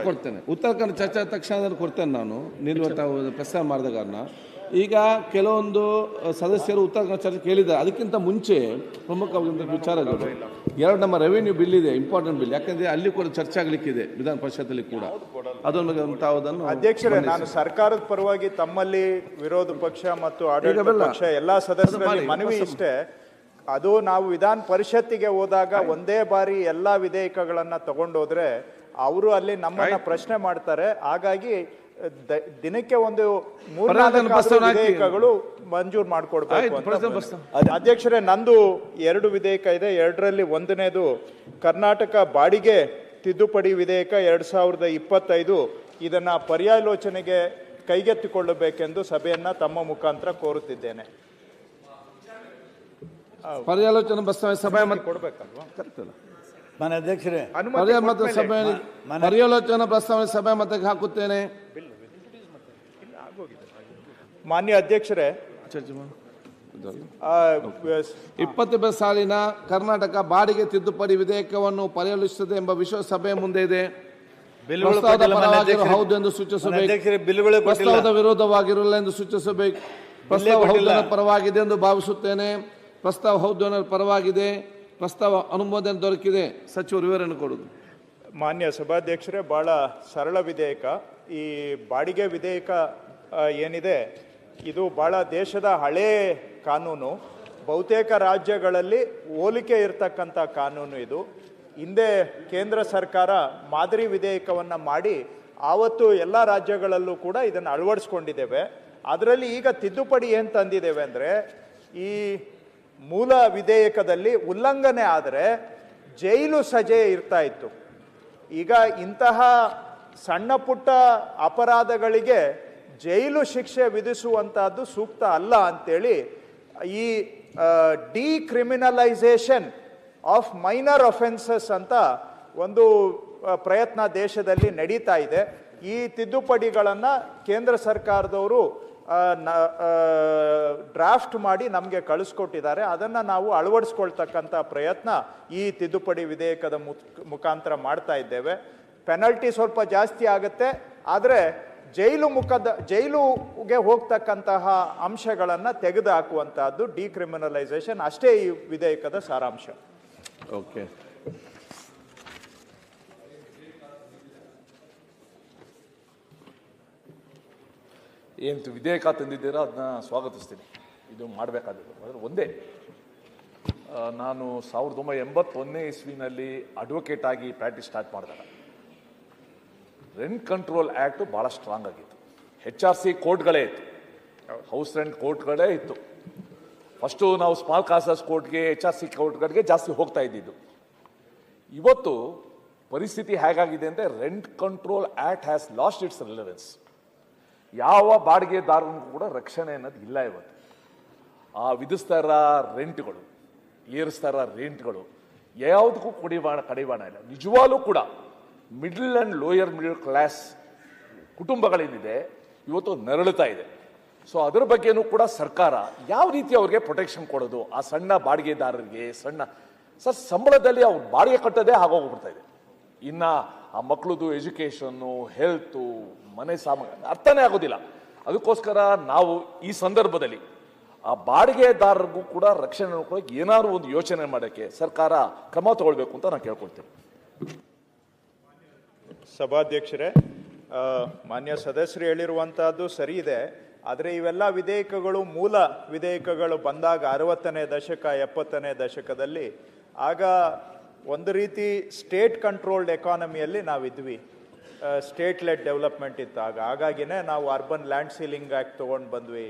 ಕೊಡ್ತೇನೆ. ಉತ್ತರ ಕನ್ನಡ ಚರ್ಚೆ ಆದ ತಕ್ಷಣ ಕೊಡ್ತೇನೆ ನಾನು ನಿಲ್ಲುವಂಥ ಪ್ರಸ್ತಾವ ಮಾಡಿದ ಕಾರಣ. ಈಗ ಕೆಲವೊಂದು ಸದಸ್ಯರು ಉತ್ತರ ಕನ್ನಡ ಚರ್ಚೆ ಕೇಳಿದ್ದಾರೆ. ಅದಕ್ಕಿಂತ ಮುಂಚೆ ಪ್ರಮುಖ ವಿಚಾರಗಳು ಎರಡು ನಮ್ಮ ರೆವಿನ್ಯೂ ಬಿಲ್ ಇದೆ, ಇಂಪಾರ್ಟೆಂಟ್ ಬಿಲ್. ಯಾಕಂದರೆ ಅಲ್ಲಿ ಕೂಡ ಚರ್ಚೆ ಆಗಲಿಕ್ಕಿದೆ ವಿಧಾನ ಪರಿಷತ್ತಲ್ಲಿ ಕೂಡ. ಅದನ್ನು ಅಧ್ಯಕ್ಷರೇ, ನಾನು ಸರ್ಕಾರದ ಪರವಾಗಿ ತಮ್ಮಲ್ಲಿ ವಿರೋಧ ಪಕ್ಷ ಮತ್ತು ಆಡಳಿತ ಪಕ್ಷ ಎಲ್ಲ ಸದಸ್ಯರಲ್ಲಿ ಮನವಿ ಇಷ್ಟೇ. ಅದು ನಾವು ವಿಧಾನ ಪರಿಷತ್ತಿಗೆ ಹೋದಾಗ ಒಂದೇ ಬಾರಿ ಎಲ್ಲ ವಿಧೇಯಕಗಳನ್ನ ತಗೊಂಡೋದ್ರೆ ಅವರು ಅಲ್ಲಿ ನಮ್ಮನ್ನ ಪ್ರಶ್ನೆ ಮಾಡ್ತಾರೆ. ಹಾಗಾಗಿ ದಿನಕ್ಕೆ ಒಂದು 3-4 ವಿಧೇಯಕಗಳು ಮಂಜೂರು ಮಾಡಿಕೊಡ್ಬೇಕು ಅಂತ. ಅಧ್ಯಕ್ಷರೇ, ನಂದು 2 ವಿಧೇಯಕ ಇದೆ. 2ರಲ್ಲಿ ಒಂದನೇದು ಕರ್ನಾಟಕ ಬಾಡಿಗೆ ತಿದ್ದುಪಡಿ ವಿಧೇಯಕ 2025. ಇದನ್ನ ಪರ್ಯಾಲೋಚನೆಗೆ ಕೈಗೆತ್ತಿಕೊಳ್ಳಬೇಕೆಂದು ಸಭೆಯನ್ನ ತಮ್ಮ ಮುಖಾಂತರ ಕೋರುತ್ತಿದ್ದೇನೆ. ಪರ್ಯಾಲೋಚನಾ ಪ್ರಸ್ತಾವ ಸಭೆ ಕೊಡ್ಬೇಕಲ್ವಾ? ಮಾನ್ಯ ಅಧ್ಯಕ್ಷರೇ, ಪರ್ಯಾಲೋಚನಾ ಪ್ರಸ್ತಾವನೆ ಸಭೆ ಮತಕ್ಕೆ ಹಾಕುತ್ತೇನೆ. ಮಾನ್ಯ ಅಧ್ಯಕ್ಷರೇ, 20 ಸಾಲಿನ ಕರ್ನಾಟಕ ಬಾಡಿಗೆ ತಿದ್ದುಪಡಿ ವಿಧೇಯಕವನ್ನು ಪರ್ಯಾಲೋಚಿಸುತ್ತದೆ ಎಂಬ ವಿಶ್ವಾಸ ಸಭೆಯ ಮುಂದೆ ಇದೆ. ಹೌದು ಎಂದು ಸೂಚಿಸಬೇಕು. ಪ್ರಸ್ತಾವದ ವಿರೋಧವಾಗಿರಲಿಲ್ಲ ಎಂದು ಸೂಚಿಸಬೇಕು. ಪ್ರಸ್ತಾವ ಹೌದು ಪರವಾಗಿದೆ ಎಂದು ಭಾವಿಸುತ್ತೇನೆ. ಪ್ರಸ್ತಾವ ಹೌದು ಪರವಾಗಿದೆ. ಪ್ರಸ್ತಾವ ಅನುಮೋದನೆ ದೊರಕಿದೆ. ಸಚಿವರು ವಿವರಣೆ ಕೊಡುವುದು. ಮಾನ್ಯ ಸಭಾಧ್ಯಕ್ಷರೇ, ಬಹಳ ಸರಳ ವಿಧೇಯಕ. ಈ ಬಾಡಿಗೆ ವಿಧೇಯಕ ಏನಿದೆ ಇದು ಬಹಳ ದೇಶದ ಹಳೇ ಕಾನೂನು. ಬಹುತೇಕ ರಾಜ್ಯಗಳಲ್ಲಿ ಹೋಲಿಕೆ ಇರತಕ್ಕಂಥ ಕಾನೂನು ಇದು. ಹಿಂದೆ ಕೇಂದ್ರ ಸರ್ಕಾರ ಮಾದರಿ ವಿಧೇಯಕವನ್ನು ಮಾಡಿ ಆವತ್ತು ಎಲ್ಲ ರಾಜ್ಯಗಳಲ್ಲೂ ಕೂಡ ಇದನ್ನು ಅಳವಡಿಸ್ಕೊಂಡಿದ್ದೇವೆ. ಅದರಲ್ಲಿ ಈಗ ತಿದ್ದುಪಡಿ ಏನು ತಂದಿದ್ದೇವೆ ಅಂದರೆ, ಈ ಮೂಲ ವಿಧೇಯಕದಲ್ಲಿ ಉಲ್ಲಂಘನೆ ಆದರೆ ಜೈಲು ಸಜೆ ಇರ್ತಾ ಇತ್ತು. ಈಗ ಇಂತಹ ಸಣ್ಣ ಪುಟ್ಟ ಅಪರಾಧಗಳಿಗೆ ಜೈಲು ಶಿಕ್ಷೆ ವಿಧಿಸುವಂತಹದ್ದು ಸೂಕ್ತ ಅಲ್ಲ ಅಂತೇಳಿ ಈ ಡಿಕ್ರಿಮಿನಲೈಸೇಷನ್ ಆಫ್ ಮೈನರ್ ಅಫೆನ್ಸಸ್ ಅಂತ ಒಂದು ಪ್ರಯತ್ನ ದೇಶದಲ್ಲಿ ನಡೀತಾ ಇದೆ. ಈ ತಿದ್ದುಪಡಿಗಳನ್ನು ಕೇಂದ್ರ ಸರ್ಕಾರದವರು ಡ್ರಾಫ್ಟ್ ಮಾಡಿ ನಮಗೆ ಕಳಿಸ್ಕೊಟ್ಟಿದ್ದಾರೆ. ಅದನ್ನು ನಾವು ಅಳವಡಿಸ್ಕೊಳ್ತಕ್ಕಂಥ ಪ್ರಯತ್ನ ಈ ತಿದ್ದುಪಡಿ ವಿಧೇಯಕದ ಮುಖಾಂತರ ಮಾಡ್ತಾ ಇದ್ದೇವೆ. ಪೆನಲ್ಟಿ ಸ್ವಲ್ಪ ಜಾಸ್ತಿ ಆಗುತ್ತೆ, ಆದರೆ ಜೈಲುಗೆ ಹೋಗ್ತಕ್ಕಂತಹ ಅಂಶಗಳನ್ನು ತೆಗೆದುಹಾಕುವಂತಹದ್ದು ಡಿಕ್ರಿಮಿನಲೈಸೇಷನ್ ಅಷ್ಟೇ ಈ ವಿಧೇಯಕದ ಸಾರಾಂಶ. ಓಕೆ, ಏನು ವಿಧೇಯಕ ತಂದಿದ್ದೀರಾ ಅದನ್ನ ಸ್ವಾಗತಿಸ್ತೀನಿ. ಇದು ಮಾಡಬೇಕಾದದ್ದು ಆದರೆ ಒಂದೇ, ನಾನು 1981ನೇ ಇಸ್ವಿನಲ್ಲಿ ಅಡ್ವೊಕೇಟ್ ಆಗಿ ಪ್ರಾಕ್ಟೀಸ್ ಸ್ಟಾರ್ಟ್ ಮಾಡಿದಾಗ ರೆಂಟ್ ಕಂಟ್ರೋಲ್ ಆ್ಯಕ್ಟು ಭಾಳ ಸ್ಟ್ರಾಂಗ್ ಆಗಿತ್ತು. HRC ಕೋರ್ಟ್ಗಳೇ ಇತ್ತು, ಹೌಸ್ ರೆಂಟ್ ಕೋರ್ಟ್ಗಳೇ ಇತ್ತು. ಫಸ್ಟು ನಾವು ಸ್ಮಾಲ್ ಕಾಸಸ್ ಕೋರ್ಟ್ಗೆ, HRC ಕೋರ್ಟ್ಗಳಿಗೆ ಜಾಸ್ತಿ ಹೋಗ್ತಾ ಇದ್ದಿದ್ದು. ಇವತ್ತು ಪರಿಸ್ಥಿತಿ ಹೇಗಾಗಿದೆ ಅಂದರೆ, rent control act has last it's relevance. ಯಾವ ಬಾಡಿಗೆದಾರನಿಗೂ ಕೂಡ ರಕ್ಷಣೆ ಅನ್ನೋದು ಇಲ್ಲ ಇವತ್ತು. ಆ ವಿಧಿಸ್ತಾರ ರೆಂಟ್ಗಳು, ಏರಿಸ್ತಾರ ರೆಂಟ್ಗಳು ಯಾವುದಕ್ಕೂ ಕಡಿವಾಣ ಇಲ್ಲ. ನಿಜವಾಗ್ಲೂ ಕೂಡ middle and lower middle class ಕುಟುಂಬಗಳೇನಿದೆ ಇವತ್ತು ನರಳುತ್ತಾ ಇದೆ. ಸೊ ಅದರ ಬಗ್ಗೆನೂ ಕೂಡ ಸರ್ಕಾರ ಯಾವ ರೀತಿ ಅವ್ರಿಗೆ ಪ್ರೊಟೆಕ್ಷನ್ ಕೊಡೋದು, ಆ ಸಣ್ಣ ಬಾಡಿಗೆದಾರರಿಗೆ ಸಂಬಳದಲ್ಲಿ ಅವ್ರು ಬಾಡಿಗೆ ಕಟ್ಟೋದೇ ಆಗೋಗ್ಬಿಡ್ತಾ ಇದೆ. ಇನ್ನು ಆ ಮಕ್ಕಳದು ಎಜುಕೇಷನ್ನು, ಹೆಲ್ತು, ಮನೆ ಸಾಮಾನು ಅರ್ಥನೇ ಆಗೋದಿಲ್ಲ. ಅದಕ್ಕೋಸ್ಕರ ನಾವು ಈ ಸಂದರ್ಭದಲ್ಲಿ ಆ ಬಾಡಿಗೆದಾರರಿಗೂ ಕೂಡ ರಕ್ಷಣೆ ನೋಡ್ಕೊಳ್ಳೋಕೆ ಏನಾದ್ರು ಒಂದು ಯೋಚನೆ ಮಾಡೋಕ್ಕೆ ಸರ್ಕಾರ ಕ್ರಮ ತಗೊಳ್ಬೇಕು ಅಂತ ನಾನು ಕೇಳ್ಕೊಳ್ತೇನೆ. ಸಭಾಧ್ಯಕ್ಷರೇ, ಮಾನ್ಯ ಸದಸ್ಯರು ಹೇಳಿರುವಂತಹದ್ದು ಸರಿ ಇದೆ. ಆದರೆ ಇವೆಲ್ಲ ವಿಧೇಯಕಗಳು, ಮೂಲ ವಿಧೇಯಕಗಳು ಬಂದಾಗ 60ನೇ ದಶಕ 70ನೇ ದಶಕದಲ್ಲಿ, ಆಗ ಒಂದು ರೀತಿ ಸ್ಟೇಟ್ ಕಂಟ್ರೋಲ್ಡ್ ಎಕಾನಮಿಯಲ್ಲಿ ನಾವಿದ್ವಿ. ಸ್ಟೇಟ್ ಲೆಡ್ ಡೆವಲಪ್ಮೆಂಟ್ ಇತ್ತು ಆಗ. ಹಾಗಾಗಿನೇ ನಾವು ಅರ್ಬನ್ ಲ್ಯಾಂಡ್ ಸೀಲಿಂಗ್ ಆ್ಯಕ್ಟ್ ತೊಗೊಂಡು ಬಂದ್ವಿ,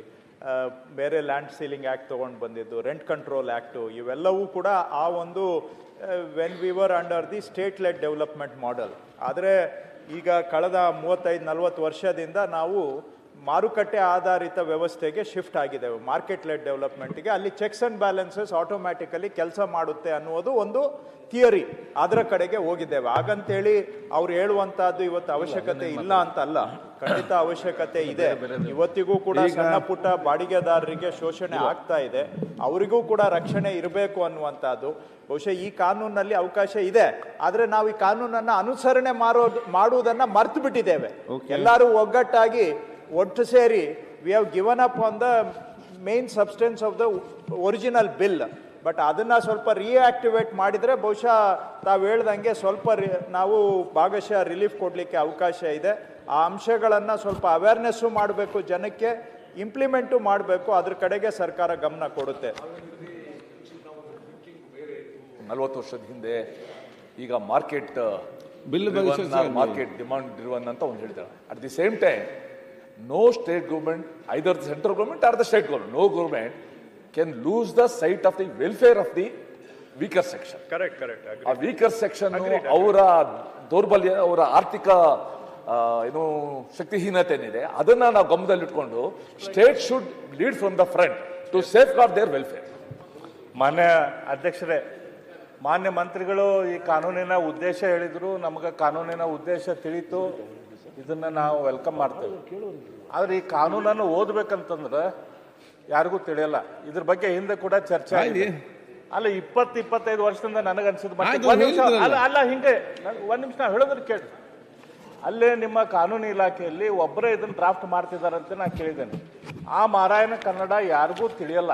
ಬೇರೆ ಲ್ಯಾಂಡ್ ಸೀಲಿಂಗ್ ಆ್ಯಕ್ಟ್ ತೊಗೊಂಡು ಬಂದಿದ್ದು, ರೆಂಟ್ ಕಂಟ್ರೋಲ್ ಆ್ಯಕ್ಟು, ಇವೆಲ್ಲವೂ ಕೂಡ ಆ ಒಂದು when we were under the state led development model. ಆದರೆ ಈಗ ಕಳೆದ 35-40 ವರ್ಷದಿಂದ ನಾವು ಮಾರುಕಟ್ಟೆ ಆಧಾರಿತ ವ್ಯವಸ್ಥೆಗೆ ಶಿಫ್ಟ್ ಆಗಿದ್ದೇವೆ, ಮಾರ್ಕೆಟ್ ಲೆಡ್ ಡೆವಲಪ್ಮೆಂಟ್ಗೆ. ಅಲ್ಲಿ ಚೆಕ್ಸ್ ಅಂಡ್ ಬ್ಯಾಲೆನ್ಸಸ್ ಆಟೋಮ್ಯಾಟಿಕಲಿ ಕೆಲಸ ಮಾಡುತ್ತೆ ಅನ್ನುವುದು ಒಂದು ಥಿಯರಿ, ಅದರ ಕಡೆಗೆ ಹೋಗಿದ್ದೇವೆ. ಹಾಗಂತೇಳಿ ಅವ್ರು ಹೇಳುವಂತಹದ್ದು ಇವತ್ತು ಅವಶ್ಯಕತೆ ಇಲ್ಲ ಅಂತ ಅಲ್ಲ, ಖಂಡಿತ ಅವಶ್ಯಕತೆ ಇದೆ. ಇವತ್ತಿಗೂ ಕೂಡ ಸಣ್ಣ ಪುಟ್ಟ ಬಾಡಿಗೆದಾರರಿಗೆ ಶೋಷಣೆ ಆಗ್ತಾ ಇದೆ, ಅವರಿಗೂ ಕೂಡ ರಕ್ಷಣೆ ಇರಬೇಕು ಅನ್ನುವಂಥದ್ದು. ಬಹುಶಃ ಈ ಕಾನೂನಲ್ಲಿ ಅವಕಾಶ ಇದೆ, ಆದರೆ ನಾವು ಈ ಕಾನೂನನ್ನ ಅನುಸರಣೆ ಮಾಡುವುದನ್ನ ಮರ್ತು ಬಿಟ್ಟಿದ್ದೇವೆ. ಎಲ್ಲರೂ ಒಗ್ಗಟ್ಟಾಗಿ ಒಟ್ಟು ಸೇರಿ we have given up on the main substance of the original bill. But ಅದನ್ನ ಸ್ವಲ್ಪ ರಿಯಾಕ್ಟಿವೇಟ್ ಮಾಡಿದ್ರೆ ಬಹುಶಃ ತಾವು ಹೇಳ್ದಂಗೆ ಸ್ವಲ್ಪ ನಾವು ಭಾಗಶಃ ರಿಲೀಫ್ ಕೊಡ್ಲಿಕ್ಕೆ ಅವಕಾಶ ಇದೆ. ಆ ಅಂಶಗಳನ್ನ ಸ್ವಲ್ಪ ಅವೇರ್ನೆಸ್ಸು ಮಾಡಬೇಕು, ಜನಕ್ಕೆ ಇಂಪ್ಲಿಮೆಂಟು ಮಾಡಬೇಕು, ಅದ್ರ ಕಡೆಗೆ ಸರ್ಕಾರ ಗಮನ ಕೊಡುತ್ತೆ. 40 ವರ್ಷದ ಹಿಂದೆ ಈಗ market bill market demand driven ಅಂತ ಒಂದು ಹೇಳ್ತಾರೆ. At the same time no state government, either the central government or the state government, no government can lose the sight of the welfare of the weaker section. Correct. A weaker section ಅವರ ದೌರ್ಬಲ್ಯ, ಅವರ ಆರ್ಥಿಕ ಏನು ಶಕ್ತಿಹೀನತೆ ಏನಿದೆ ಅದನ್ನ ನಾವು ಗಮನದಲ್ಲಿಟ್ಕೊಂಡು state should lead from the front to safeguard their welfare. ಮಾನ್ಯ ಅಧ್ಯಕ್ಷರೇ, ಮಾನ್ಯ ಮಂತ್ರಿಗಳು ಈ ಕಾನೂನಿನ ಉದ್ದೇಶ ಹೇಳಿದ್ರು, ನಮಗೆ ಕಾನೂನಿನ ಉದ್ದೇಶ ತಿಳಿತು, ಇದನ್ನ ನಾವು ವೆಲ್ಕಮ್ ಮಾಡ್ತೇವೆ. ಆದ್ರೆ ಈ ಕಾನೂನನ್ನು ಓದ್ಬೇಕಂತಂದ್ರೆ ಯಾರಿಗೂ ತಿಳಿಯಲ್ಲ. ಇದ್ರ ಬಗ್ಗೆ ಹಿಂದೆ ಕೂಡ ಚರ್ಚೆ ಆಗಿದೆ. ಅಲ್ಲ 20-25 ವರ್ಷದಿಂದ ನನಗನ್ಸಿದ್ ಅಲ್ಲ ಹಿಂಗೆ ಒಂದ್ ನಿಮಿಷ ನಾವು ಹೇಳೋದ್ರ ಕೇಳಿ. ಅಲ್ಲೇ ನಿಮ್ಮ ಕಾನೂನು ಇಲಾಖೆಯಲ್ಲಿ ಒಬ್ಬರೇ ಇದನ್ನ ಡ್ರಾಫ್ಟ್ ಮಾಡ್ತಿದಾರಂತೆ ನಾನು ಕೇಳಿದ್ದೇನೆ. ಆ ಮಾರಾಯಣ ಕನ್ನಡ ಯಾರಿಗೂ ತಿಳಿಯಲ್ಲ.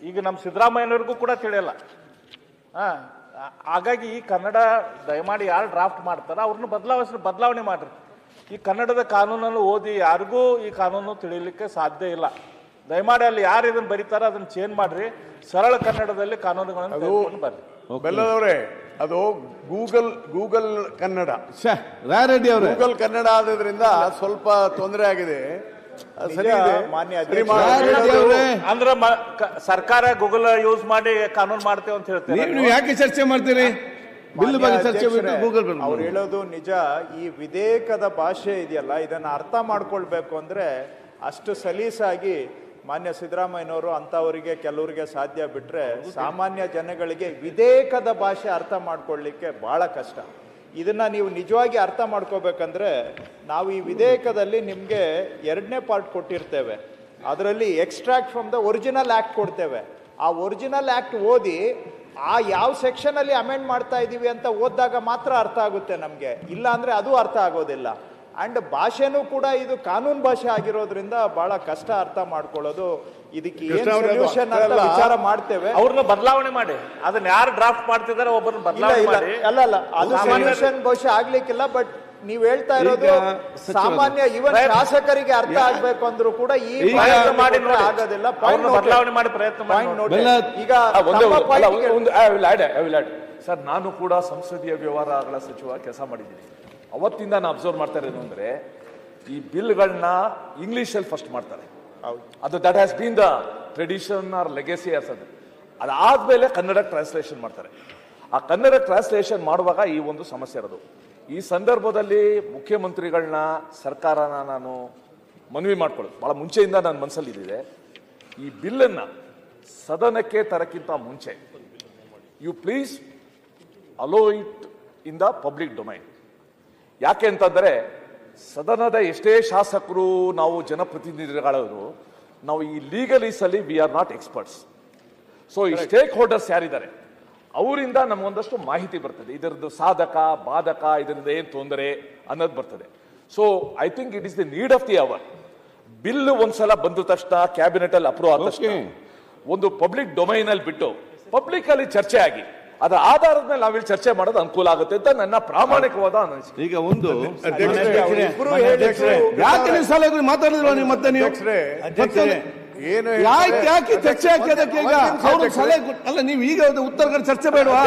ಈಗ ನಮ್ಮ ಸಿದ್ದರಾಮಯ್ಯನವ್ರಿಗೂ ಕೂಡ ತಿಳಿಯಲ್ಲ. ಹಾಗಾಗಿ ಈ ಕನ್ನಡ ದಯಮಾಡಿ ಯಾರು ಡ್ರಾಫ್ಟ್ ಮಾಡ್ತಾರ ಅವ್ರನ್ನ ಬದಲಾವಣೆ ಮಾಡ್ರಿ. ಈ ಕನ್ನಡದ ಕಾನೂನನ್ನು ಓದಿ ಯಾರಿಗೂ ಈ ಕಾನೂನು ತಿಳಿಯಲಿಕ್ಕೆ ಸಾಧ್ಯ ಇಲ್ಲ. ದಯಮಾಡಿ ಅಲ್ಲಿ ಯಾರು ಇದನ್ನ ಬರೀತಾರ ಅದನ್ನ ಚೇಂಜ್ ಮಾಡ್ರಿ, ಸರಳ ಕನ್ನಡದಲ್ಲಿ ಕಾನೂನುಗಳನ್ನು ತೆಗೆದುಕೊಂಡು ಬರ್ರಿ. ಬೆಲ್ಲದವರೇ, ಅದು ಗೂಗಲ್ ಕನ್ನಡ, ರಾಯರೆಡ್ಡಿ ಅವರೇ, ಗೂಗಲ್ ಕನ್ನಡ ಆದ್ರಿಂದ ಸ್ವಲ್ಪ ತೊಂದರೆ ಆಗಿದೆ. ಮಾನ್ಯ ಅಂದ್ರೆ ಸರ್ಕಾರ ಗೂಗಲ್ ಯೂಸ್ ಮಾಡಿ ಕಾನೂನು ಮಾಡ್ತೇವೆ ಅಂತ ಹೇಳ್ತೇವೆ. ನೀವು ಯಾಕೆ ಚರ್ಚೆ ಮಾಡ್ತೀರಿ? ಬಿಲ್ ಬಗ್ಗೆ ಚರ್ಚೆ ಬಿಟ್ಟು ಗೂಗಲ್ ಅವ್ರು ಹೇಳೋದು ನಿಜ. ಈ ವಿಧೇಯಕದ ಭಾಷೆ ಇದೆಯಲ್ಲ, ಇದನ್ನ ಅರ್ಥ ಮಾಡ್ಕೊಳ್ಬೇಕು ಅಂದ್ರೆ ಅಷ್ಟು ಸಲೀಸಾಗಿ ಮಾನ್ಯ ಸಿದ್ದರಾಮಯ್ಯನವರು ಅಂತವರಿಗೆ ಕೆಲವರಿಗೆ ಸಾಧ್ಯ ಬಿಟ್ರೆ, ಸಾಮಾನ್ಯ ಜನಗಳಿಗೆ ವಿಧೇಯಕದ ಭಾಷೆ ಅರ್ಥ ಮಾಡ್ಕೊಳ್ಳಿಕ್ಕೆ ಬಹಳ ಕಷ್ಟ. ಇದನ್ನ ನೀವು ನಿಜವಾಗಿ ಅರ್ಥ ಮಾಡ್ಕೋಬೇಕಂದ್ರೆ ನಾವು ಈ ವಿಧೇಯಕದಲ್ಲಿ ನಿಮಗೆ 2ನೇ ಪಾರ್ಟ್ ಕೊಟ್ಟಿರ್ತೇವೆ. ಅದರಲ್ಲಿ extract from the original act ಕೊಡ್ತೇವೆ. ಆ ಒರಿಜಿನಲ್ ಆಕ್ಟ್ ಓದಿ ಆ ಯಾವ ಸೆಕ್ಷನ್ ಅಲ್ಲಿ ಅಮೆಂಡ್ ಮಾಡ್ತಾ ಇದೀವಿ ಅಂತ ಓದಿದಾಗ ಮಾತ್ರ ಅರ್ಥ ಆಗುತ್ತೆ ನಮ್ಗೆ, ಇಲ್ಲ ಅಂದ್ರೆ ಅದು ಅರ್ಥ ಆಗೋದಿಲ್ಲ. ಅಂಡ್ ಭಾಷೆನೂ ಕೂಡ ಇದು ಕಾನೂನು ಭಾಷೆ ಆಗಿರೋದ್ರಿಂದ ಬಹಳ ಕಷ್ಟ ಅರ್ಥ ಮಾಡ್ಕೊಳ್ಳೋದು. ಇದಕ್ಕೆ ಏನ್ ಸೊಲ್ಯೂಷನ್ ಅಂತ ವಿಚಾರ ಮಾಡ್ತೇವೆ. ಅವ್ರನ್ನ ಬದಲಾವಣೆ ಮಾಡಿ, ಅದನ್ನ ಯಾರು ಡ್ರಾಫ್ಟ್ ಮಾಡ್ತಿದಾರೆ ಒಬ್ಬರನ್ನ ಬದಲಾವಣೆ ಮಾಡಿ. ಅಲ್ಲ ಅದು ಸೊಲ್ಯೂಷನ್ ಬಹುಶಃ ಆಗ್ಲಿಕ್ಕಿಲ್ಲ. ಬಟ್ ನೀವ್ ಹೇಳ್ತಾ ಇರೋದು ಸಾಮಾನ್ಯ ಇವನ್ ಶಾಸಕರಿಗೆ ಅರ್ಥ ಆಗ್ಬೇಕು ಅಂದ್ರೂ ಕೂಡ ಈ ಪ್ರಯತ್ನ ಮಾಡಿ ಆಗೋದಿಲ್ಲ. ಬದಲಾವಣೆ ಮಾಡಿ ಪ್ರಯತ್ನ ಮಾಡಿ. ಈಗ ಸರ್, ನಾನು ಕೂಡ ಸಂಸದೀಯ ವ್ಯವಹಾರಗಳ ಸಚಿವ ಕೆಲಸ ಮಾಡಿದ್ದೀನಿ. ಅವತ್ತಿಂದ ನಾನು ಅಬ್ಸರ್ವ್ ಮಾಡ್ತಾ ಇರೋದು ಅಂದ್ರೆ ಈ ಬಿಲ್ಗಳನ್ನ ಇಂಗ್ಲಿಷಲ್ಲಿ ಫಸ್ಟ್ ಮಾಡ್ತಾರೆ. ಅದು that has been the tradition or legacy ಅಸದು. ಅದಾದ್ಮೇಲೆ ಕನ್ನಡ ಟ್ರಾನ್ಸ್ಲೇಷನ್ ಮಾಡ್ತಾರೆ. ಆ ಕನ್ನಡ ಟ್ರಾನ್ಸ್ಲೇಷನ್ ಮಾಡುವಾಗ ಈ ಒಂದು ಸಮಸ್ಯೆ ಇರೋದು. ಈ ಸಂದರ್ಭದಲ್ಲಿ ಮುಖ್ಯಮಂತ್ರಿಗಳನ್ನ, ಸರ್ಕಾರನ ನಾನು ಮನವಿ ಮಾಡ್ಕೊಳ್ಳೋದು ಬಹಳ ಮುಂಚೆಯಿಂದ ನನ್ನ ಮನಸ್ಸಲ್ಲಿ ಇದಿದೆ. ಈ ಬಿಲ್ಲನ್ನು ಸದನಕ್ಕೆ ತರಕ್ಕಿಂತ ಮುಂಚೆ you please allow it in the public domain. ಯಾಕೆ ಅಂತಂದರೆ ಸದನದ ಎಷ್ಟೇ ಶಾಸಕರು, ನಾವು ಜನಪ್ರತಿನಿಧಿಗಳವರು, ನಾವು ಈ ಲೀಗಲೀಸಲ್ಲಿ we are not experts. So ಈ ಸ್ಟೇಕ್ ಹೋಲ್ಡರ್ಸ್ ಯಾರಿದ್ದಾರೆ ಅವರಿಂದ ನಮಗೊಂದಷ್ಟು ಮಾಹಿತಿ ಬರ್ತದೆ, ಇದರದ್ದು ಸಾಧಕ ಬಾಧಕ, ಇದರಿಂದ ಏನು ತೊಂದರೆ ಅನ್ನೋದು ಬರ್ತದೆ. So I think it is the need of the hour. Bill ಒಂದ್ಸಲ ಬಂದ ತಕ್ಷಣ ಕ್ಯಾಬಿನೆಟ್ ಅಲ್ಲಿ ಅಪ್ರೂವ್ ಆದ ತಕ್ಷಣ ಒಂದು ಪಬ್ಲಿಕ್ ಡೊಮೈನ್ ಅಲ್ಲಿ ಬಿಟ್ಟು ಪಬ್ಲಿಕ್ ಅಲ್ಲಿ ಚರ್ಚೆ ಆಗಿ ಅದರ ಆಧಾರದ ಮೇಲೆ ನಾವಿಲ್ಲಿ ಚರ್ಚೆ ಮಾಡೋದು ಅನುಕೂಲ ಆಗುತ್ತೆ ಅಂತ ನನ್ನ ಪ್ರಾಮಾಣಿಕವಾದ ಅನಿಸಿಕೆ. ಈಗ ಒಂದು ಯಾಕೆ ಸಲಹೆ ಮಾತಾಡಿದ್ರು ನೀವು ಮತ್ತೆ ನೀವು ಏನು ಯಾಕೆ ಚರ್ಚೆ ಹಾಕಿದಕ್ಕೆ ಈಗ ಅವ್ರು ಸಲಹೆ ಅಲ್ಲ, ನೀವು ಈಗ ಉತ್ತರ ಚರ್ಚೆ ಬೇಡವಾ?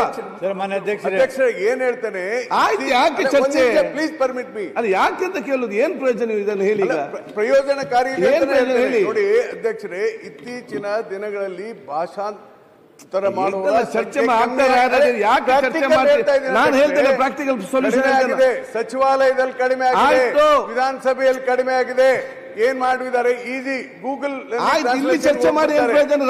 ಅಧ್ಯಕ್ಷರೇ ಏನ್ ಹೇಳ್ತಾನೆ, ಆಯ್ತು ಯಾಕೆ ಚರ್ಚೆ, ಪ್ಲೀಸ್ ಪರ್ಮಿಟ್ ಮೀ. ಅದು ಯಾಕೆ ಅಂತ ಕೇಳುದು ಏನು ಪ್ರಯೋಜನ ಇದನ್ನು ಹೇಳಿ. ಪ್ರಯೋಜನಕಾರಿ ಹೇಳಿ ನೋಡಿ ಅಧ್ಯಕ್ಷರೇ, ಇತ್ತೀಚಿನ ದಿನಗಳಲ್ಲಿ ತರ ಮಾಡುವ ಇದೆಲ್ಲ ಚರ್ಚೆ ಆಗ್ತಾರೆ. ಯಾಕೆ ಚರ್ಚೆ ಮಾಡ್ತೀವಿ? ನಾನು ಹೇಳ್ತೇನೆ ಪ್ರಾಕ್ಟಿಕಲ್ ಸೊಲ್ಯೂಷನ್ ಆಗಿದೆ. ಸಚಿವಾಲಯದಲ್ಲಿ ಕಡಿಮೆ ಆಗಿದೆ, ಆಯ್ತು. ವಿಧಾನಸಭೆಯಲ್ಲಿ ಕಡಿಮೆ ಆಗಿದೆ. ಏನ್ ಮಾಡಿದ್ದಾರೆ? ಈಸಿ ಗೂಗಲ್ ಇಲ್ಲಿ ಚರ್ಚೆ ಮಾಡಿ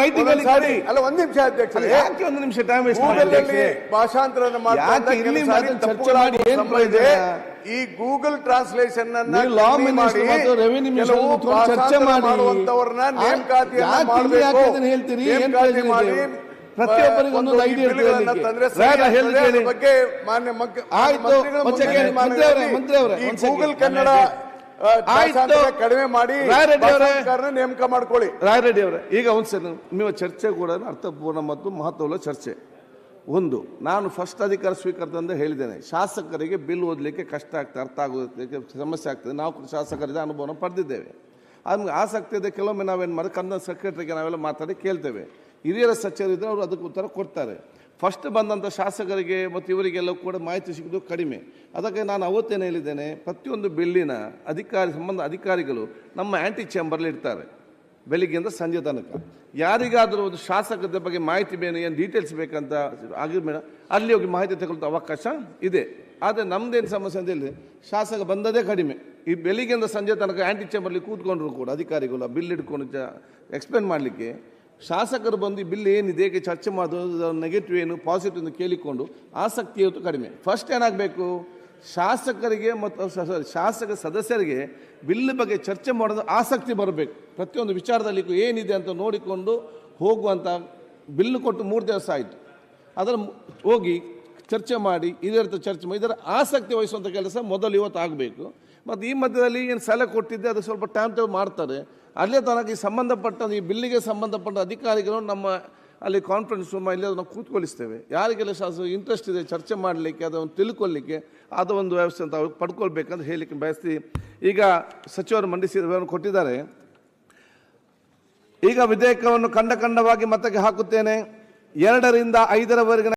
ರೈಟಿಂಗ್ ಅಲ್ಲಿ ಕೊಡಿ. ಅಲ್ಲ, ಒಂದ್ ನಿಮಿಷ ಅಧ್ಯಕ್ಷರೇ, ಯಾಕೆ ಒಂದು ನಿಮಿಷ ಟೈಮ್ ವೇಸ್ಟ್ ಗೂಗಲ್ ಅಲ್ಲಿ ಭಾಷಾಂತರ ಯಾಕೆ ಇಲ್ಲಿ ಚರ್ಚೆ ಮಾಡಿ ಏನ್ ಇದೆ? ಈ ಗೂಗಲ್ ಟ್ರಾನ್ಸ್ಲೇಷನ್ ಲಾ ಮಿನಿಸ್ಟರ್ ಮತ್ತು ರೆವಿನ್ಯೂ ಮಿನಿಸ್ಟರ್ ಚರ್ಚೆ ಮಾಡುವಂತವರನ್ನ ನೇಮಕಾತಿಯನ್ನ ಮಾಡಬೇಕು. ಹೇಳ್ತೀರಿ ನೇಮಕಾತಿ ಮಾಡಿ ಪ್ರತಿಯೊಬ್ಬರಿಗೂ ಒಂದು ಐಡಿಯಾ ಬಗ್ಗೆ ಮಾನ್ಯ ಗೂಗಲ್ ಕನ್ನಡ ಕಡಿಮೆ ಮಾಡಿ ನೇಮಕ ಮಾಡ್ಕೊಳ್ಳಿ. ರಾಯರೆಡ್ಡಿ ಅವರೇ, ಈಗ ಒಂದ್ಸರಿ ನೀವು ಚರ್ಚೆ ಕೂಡ ಅರ್ಥಪೂರ್ಣ ಮತ್ತು ಮಹತ್ವವುಳ್ಳ ಚರ್ಚೆ. ಒಂದು, ನಾನು ಫಸ್ಟ್ ಅಧಿಕಾರ ಸ್ವೀಕರಿಸಿದಂತೆ ಹೇಳಿದ್ದೇನೆ, ಶಾಸಕರಿಗೆ ಬಿಲ್ ಓದಲಿಕ್ಕೆ ಕಷ್ಟ ಆಗ್ತದೆ, ಅರ್ಥ ಆಗೋದಕ್ಕೆ ಸಮಸ್ಯೆ ಆಗ್ತದೆ. ನಾವು ಶಾಸಕರಿಂದ ಅನುಭವನ ಪಡೆದಿದ್ದೇವೆ. ನಮ್ಗೆ ಆಸಕ್ತಿ ಇದೆ. ಕೆಲವೊಮ್ಮೆ ನಾವೇನು ಮಾಡಿ ಕನ್ನಡ ಸೆಕ್ರೆಟರಿಗೆ ನಾವೆಲ್ಲ ಮಾತಾಡಿ ಕೇಳ್ತೇವೆ. ಹಿರಿಯರ ಸಚಿವರಿದ್ದರೆ ಅವರು ಅದಕ್ಕೆ ಉತ್ತರ ಕೊಡ್ತಾರೆ. ಫಸ್ಟ್ ಬಂದಂಥ ಶಾಸಕರಿಗೆ ಮತ್ತು ಇವರಿಗೆಲ್ಲ ಕೂಡ ಮಾಹಿತಿ ಸಿಗೋದು ಕಡಿಮೆ. ಅದಕ್ಕೆ ನಾನು ಅವತ್ತೇನು ಹೇಳಿದ್ದೇನೆ, ಪ್ರತಿಯೊಂದು ಬಿಲ್ಲಿನ ಅಧಿಕಾರಿಗಳು ನಮ್ಮ ಆ್ಯಂಟಿ ಚೇಂಬರ್ಲಿ ಇರ್ತಾರೆ ಬೆಳಿಗ್ಗೆಯಿಂದ ಸಂಜೆ ತನಕ. ಯಾರಿಗಾದರೂ ಒಂದು ಶಾಸಕದ ಬಗ್ಗೆ ಮಾಹಿತಿ ಬೇಕು, ಏನು ಡೀಟೇಲ್ಸ್ ಬೇಕಂತ ಆಗಿರ್ಬೇಡ, ಅಲ್ಲಿ ಹೋಗಿ ಮಾಹಿತಿ ತಗೊಳ್ತಾ ಅವಕಾಶ ಇದೆ. ಆದರೆ ನಮ್ಮದೇನು ಸಮಸ್ಯೆ ಅಂತ ಹೇಳಿದ್ರೆ, ಶಾಸಕ ಬಂದದೇ ಕಡಿಮೆ. ಈ ಬೆಳಿಗ್ಗೆಯಿಂದ ಸಂಜೆ ತನಕ ಆ್ಯಂಟಿ ಚೇಂಬರ್ಲಿ ಕೂತ್ಕೊಂಡ್ರು ಕೂಡ ಅಧಿಕಾರಿಗಳು ಬಿಲ್ ಹಿಡ್ಕೊಂಡು ಎಕ್ಸ್ಪ್ಲೇನ್ ಮಾಡಲಿಕ್ಕೆ, ಶಾಸಕರು ಬಂದು ಈ ಬಿಲ್ ಏನಿದೆ, ಹೇಗೆ ಚರ್ಚೆ ಮಾಡೋದು, ನೆಗೆಟಿವ್ ಏನು ಪಾಸಿಟಿವ್ ಎಂದು ಕೇಳಿಕೊಂಡು ಆಸಕ್ತಿ ಇವತ್ತು ಕಡಿಮೆ. ಫಸ್ಟ್ ಏನಾಗಬೇಕು, ಶಾಸಕರಿಗೆ ಮತ್ತು ಶಾಸಕ ಸದಸ್ಯರಿಗೆ ಬಿಲ್ ಬಗ್ಗೆ ಚರ್ಚೆ ಮಾಡೋದು ಆಸಕ್ತಿ ಬರಬೇಕು. ಪ್ರತಿಯೊಂದು ವಿಚಾರದಲ್ಲಿ ಏನಿದೆ ಅಂತ ನೋಡಿಕೊಂಡು ಹೋಗುವಂಥ ಬಿಲ್ಲು ಕೊಟ್ಟು 3 ದಿವಸ ಆಯಿತು. ಅದರ ಹೋಗಿ ಚರ್ಚೆ ಮಾಡಿ ಇದರ ಚರ್ಚೆ ಮಾಡಿ ಇದರ ಆಸಕ್ತಿ ವಹಿಸುವಂಥ ಕೆಲಸ ಮೊದಲು ಇವತ್ತು ಆಗಬೇಕು. ಮತ್ತು ಈ ಮಧ್ಯದಲ್ಲಿ ಏನು ಸಲಹೆ ಕೊಟ್ಟಿದ್ದೆ ಅದು ಸ್ವಲ್ಪ ಟೈಮ್ ಟೇಬಲ್ ಮಾಡ್ತಾರೆ. ಅಲ್ಲೇ ತನಕ ಈ ಸಂಬಂಧಪಟ್ಟ ಈ ಬಿಲ್ಲಿಗೆ ಸಂಬಂಧಪಟ್ಟ ಅಧಿಕಾರಿಗಳು ನಮ್ಮ ಅಲ್ಲಿ ಕಾನ್ಫರೆನ್ಸ್ ರೂಮ್ ಇಲ್ಲಿ ಅದನ್ನು ಕೂತ್ಕೊಳಿಸ್ತೇವೆ. ಯಾರಿಗೆಲ್ಲ ಶಾಸಕ ಇಂಟ್ರೆಸ್ಟ್ ಇದೆ ಚರ್ಚೆ ಮಾಡಲಿಕ್ಕೆ, ಅದನ್ನು ತಿಳ್ಕೊಳ್ಳಿಕ್ಕೆ, ಅದು ಒಂದು ವ್ಯವಸ್ಥೆ ಅಂತ ಅವ್ರಿಗೆ ಪಡ್ಕೊಳ್ಬೇಕಂತ ಹೇಳಲಿಕ್ಕೆ ಬಯಸ್ತೀವಿ. ಈಗ ಸಚಿವರು ಮಂಡಿಸಿದ ಕೊಟ್ಟಿದ್ದಾರೆ. ಈಗ ವಿಧೇಯಕವನ್ನು ಖಂಡವಾಗಿ ಮತಕ್ಕೆ ಹಾಕುತ್ತೇನೆ. 2 ರಿಂದ 5ರವರೆಗಿನ